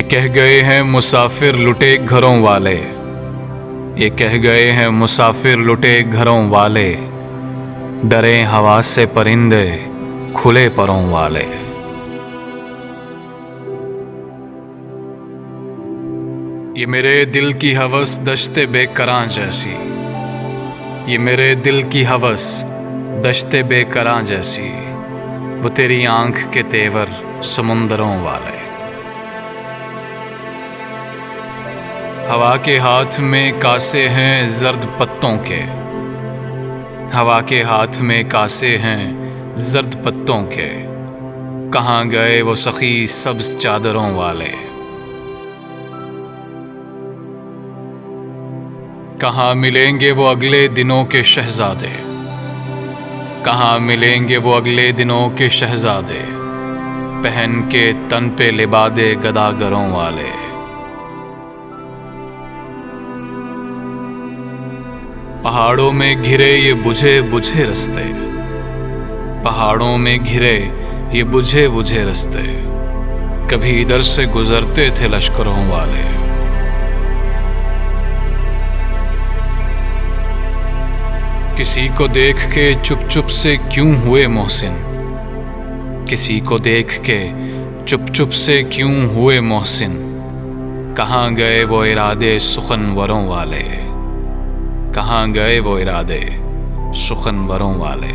कह गए हैं मुसाफिर लुटे घरों वाले, ये कह गए हैं मुसाफिर लुटे घरों वाले, डरे हवा से परिंदे खुले परों वाले। ये मेरे दिल की हवस दश्ते बेकरां जैसी, ये मेरे दिल की हवस दश्ते बेकरां जैसी, वो तेरी आंख के तेवर समुंदरों वाले। हवा के हाथ में कासे हैं जर्द पत्तों के, हवा के हाथ में कासे हैं जर्द पत्तों के, कहाँ गए वो सखी सब्ज चादरों वाले। कहाँ मिलेंगे वो अगले दिनों के शहजादे, कहाँ मिलेंगे वो अगले दिनों के शहजादे, पहन के तन पे लिबादे गदागरों वाले। पहाड़ों में घिरे ये बुझे बुझे रास्ते, पहाड़ों में घिरे ये बुझे बुझे रास्ते, कभी इधर से गुजरते थे लश्करों वाले। किसी को देख के चुप चुप से क्यों हुए मोहसिन, किसी को देख के चुप चुप से क्यों हुए मोहसिन, कहाँ गए वो इरादे सुखनवरों वाले, कहाँ गए वो इरादे सुखनवरों वाले।